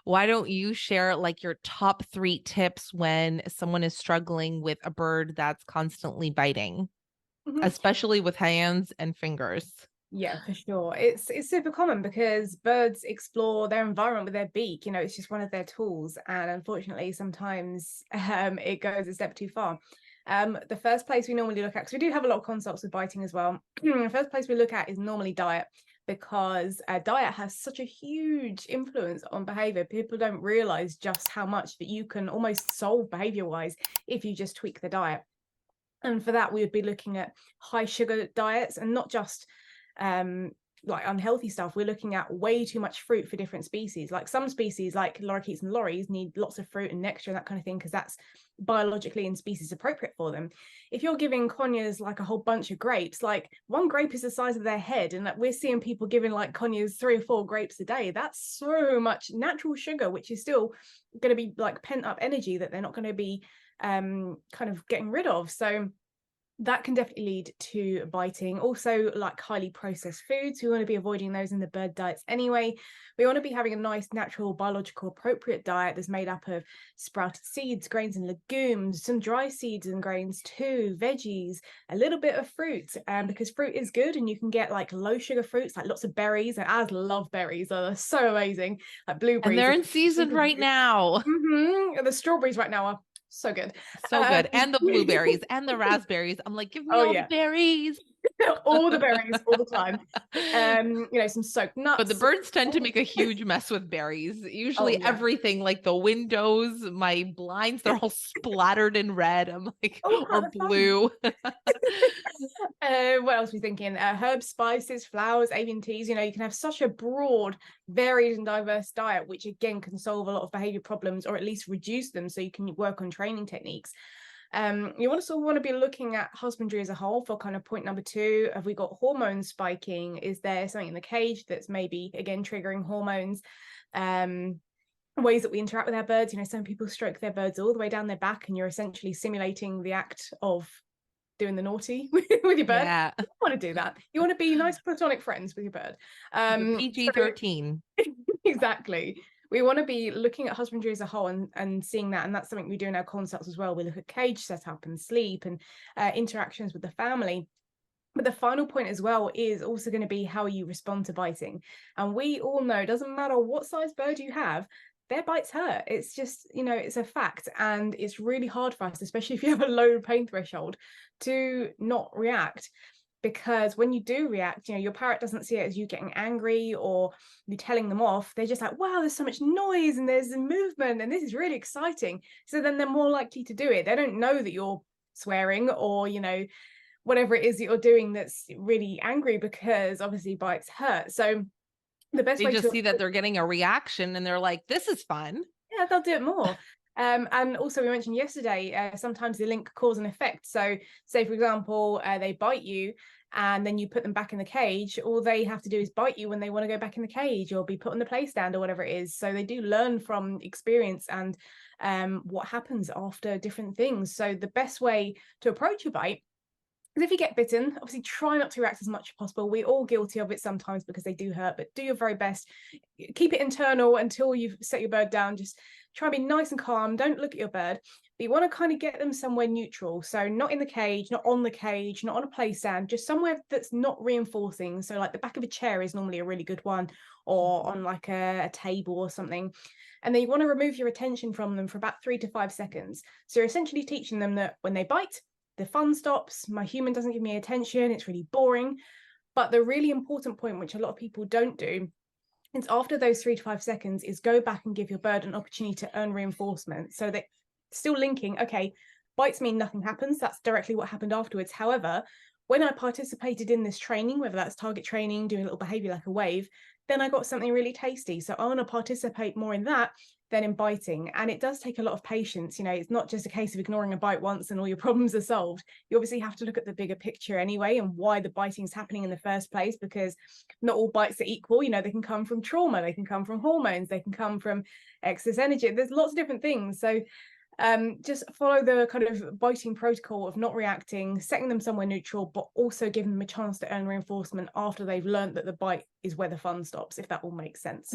why don't you share like your top 3 tips when someone is struggling with a bird that's constantly biting, Mhm. especially with hands and fingers? Yeah, for sure. It's super common because birds explore their environment with their beak. It's just one of their tools, and unfortunately, sometimes it goes a step too far. The first place we normally look at, because we do have a lot of consults with biting as well. The first place we look at is normally diet, because diet has such a huge influence on behavior. People don't realize just how much that you can almost solve behavior-wise if you just tweak the diet. And for that, we would be looking at high sugar diets, and not just um like unhealthy stuff. We're looking at way too much fruit for different species. Like some species, like lorikeets and lorries, need lots of fruit and nectar and that kind of thing, because that's biologically and species appropriate for them. If you're giving conures like a whole bunch of grapes, like one grape is the size of their head, and that we're seeing people giving like conures 3 or 4 grapes a day, that's so much natural sugar, which is still going to be like pent up energy that they're not going to be kind of getting rid of. So that can definitely lead to biting. Also, like highly processed foods, we want to be avoiding those in the bird diets anyway. We want to be having a nice, natural, biological, appropriate diet that's made up of sprouted seeds, grains, and legumes, some dry seeds and grains too, veggies, a little bit of fruit, because fruit is good, and you can get like low sugar fruits, like lots of berries. And I love berries; they're so amazing. Like And blueberries. they're in season right now. The strawberries right now are so good. So good. And the blueberries and the raspberries. I'm like, give me Oh all the yeah. berries. All the berries all the time. Some soaked But the nuts. birds tend to make a huge mess with berries. Oh Usually yeah. everything, like the windows, my blinds, they're all splattered in red. I'm like, All or part of the fun. blue. What else are we thinking? Herbs, spices, flowers, avian teas. You can have such a broad, varied, and diverse diet, which again can solve a lot of behavior problems, or at least reduce them, so you can work on training techniques. You also want to be looking at husbandry as a whole for kind of point number 2. Have we got hormone spiking? Is there something in the cage that's maybe again triggering hormones? Ways that we interact with our birds. Some people stroke their birds all the way down their back, and you're essentially simulating the act of doing the naughty with your bird. Yeah. You don't want to do that. You want to be nice platonic friends with your bird. Keep it So PG-13. exactly. We want to be looking at husbandry as a whole, and seeing that, and that's something we do in our consults as well. We look at cage setup and sleep and interactions with the family. But the final point as well is also going to be how you respond to biting. And we all know, it doesn't matter what size bird you have, their bites hurt. It's just, it's a fact. And it's really hard for us, especially if you have a low pain threshold, to not react. Because when you do react, your parrot doesn't see it as you getting angry or you telling them off. They're just like, wow, there's so much noise and there's movement and this is really exciting. So then they're more likely to do it. They don't know that you're swearing or, whatever it is that you're doing that's really angry, because obviously bites hurt. So the best They way just to, see that they're getting a reaction and they're like, this is fun. yeah, they'll do it more. And also we mentioned yesterday, sometimes they link cause and effect. So say, for example, they bite you and then you put them back in the cage. All they have to do is bite you when they want to go back in the cage or be put on the play stand or whatever it is. So they do learn from experience and what happens after different things. So the best way to approach a bite, because if you get bitten, obviously try not to react as much as possible. We're all guilty of it sometimes because they do hurt, but do your very best. Keep it internal until you've set your bird down. Just try and be nice and calm. Don't look at your bird. But you want to kind of get them somewhere neutral. So not in the cage, not on the cage, not on a play stand, just somewhere that's not reinforcing. So like the back of a chair is normally a really good one, or on like a table or something. And then you want to remove your attention from them for about 3 to 5 seconds. So you're essentially teaching them that when they bite, the fun stops, my human doesn't give me attention, it's really boring. But the really important point, which a lot of people don't do, is after those 3 to 5 seconds is go back and give your bird an opportunity to earn reinforcement. So that still linking, okay, bites mean nothing happens, that's directly what happened afterwards. However, when I participated in this training, whether that's target training, doing a little behavior like a wave, then I got something really tasty. So I want to participate more in that than in biting. And it does take a lot of patience. It's not just a case of ignoring a bite once and all your problems are solved. You obviously have to look at the bigger picture anyway, and why the biting is happening in the first place, because not all bites are equal. They can come from trauma, they can come from hormones, they can come from excess energy. There's lots of different things. So Just follow the kind of biting protocol of not reacting, setting them somewhere neutral, but also giving them a chance to earn reinforcement after they've learned that the bite is where the fun stops, if that all makes sense.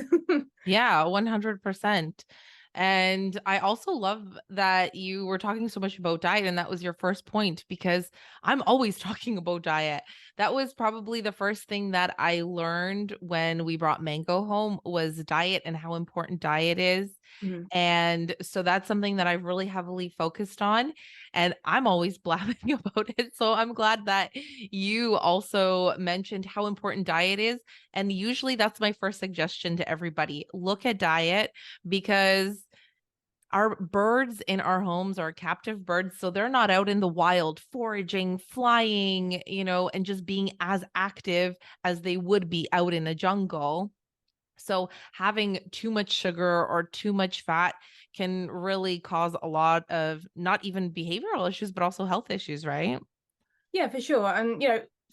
Yeah, 100%. And I also love that you were talking so much about diet, and that was your first point, because I'm always talking about diet. That was probably the first thing that I learned when we brought Mango home was diet and how important diet is. Mhm. And so that's something that I've really heavily focused on. And I'm always blabbing about it. So I'm glad that you also mentioned how important diet is. And usually that's my first suggestion to everybody. Look at diet, because our birds in our homes are captive birds. So they're not out in the wild foraging, flying, and just being as active as they would be out in a jungle. So having too much sugar or too much fat can really cause a lot of not even behavioral issues, but also health issues, right? Yeah, for sure. And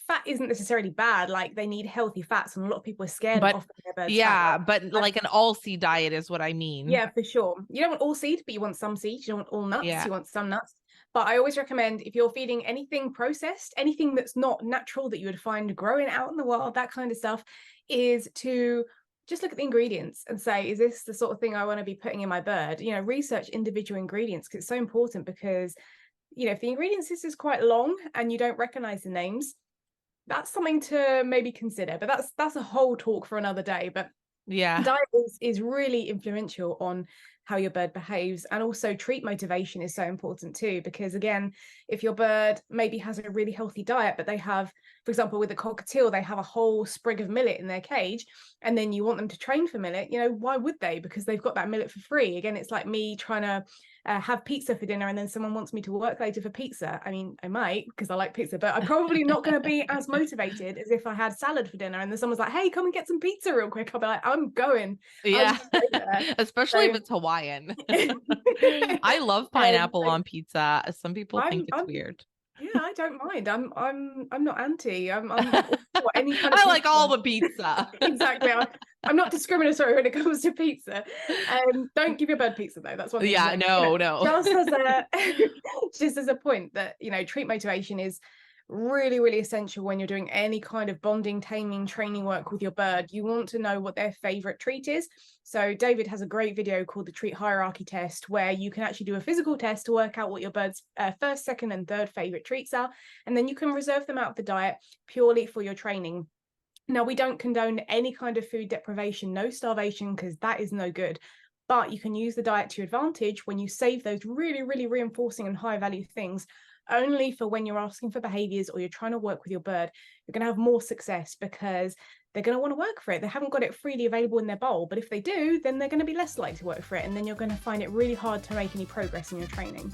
fat isn't necessarily bad. Like, they need healthy fats, and a lot of people are scared of But offering their birds fat. yeah, but like an all seed diet is what I mean. Yeah, for sure. You don't want all seed, but you want some seeds. You don't want all nuts, Yeah. you want some nuts. But I always recommend, if you're feeding anything processed, anything that's not natural that you would find growing out in the wild, that kind of stuff, is to just look at the ingredients and say, is this the sort of thing I want to be putting in my bird? Research individual ingredients, because it's so important. Because if the ingredients list is quite long and you don't recognize the names, that's something to maybe consider. But that's a whole talk for another day. But Yeah. diet is really influential on how your bird behaves. And also, treat motivation is so important too, because again, if your bird maybe has a really healthy diet, but they have, for example, with a cockatiel, they have a whole sprig of millet in their cage, and then you want them to train for millet, why would they? Because they've got that millet for free. Again, it's like me trying to have pizza for dinner, and then someone wants me to work later for pizza. I mean, I might, because I like pizza, but I'm probably not going to be as motivated as if I had salad for dinner and then someone's like, hey, come and get some pizza real quick. I'll be like, I'm going. I'm Yeah. going there. Especially if So it's Hawaiian. I love pineapple so on pizza. Some people think it's I'm weird. yeah, I don't mind. I'm not anti. I'm all for any kind of I like pizza. all the pizza. Exactly. I'm not discriminatory when it comes to pizza. Don't give your bird pizza though. That's one thing to Yeah, say. no, no. Just as a just as a point that treat motivation is really, really essential when you're doing any kind of bonding, taming, training work with your bird. You want to know what their favorite treat is. So David has a great video called the treat hierarchy test, where you can actually do a physical test to work out what your bird's first, second, and third favorite treats are, and then you can reserve them out of the diet purely for your training. Now, we don't condone any kind of food deprivation, no starvation, because that is no good. But you can use the diet to your advantage when you save those really, really reinforcing and high value things only for when you're asking for behaviors or you're trying to work with your bird. You're going to have more success because they're going to want to work for it. They haven't got it freely available in their bowl. But if they do, then they're going to be less likely to work for it. And then you're going to find it really hard to make any progress in your training.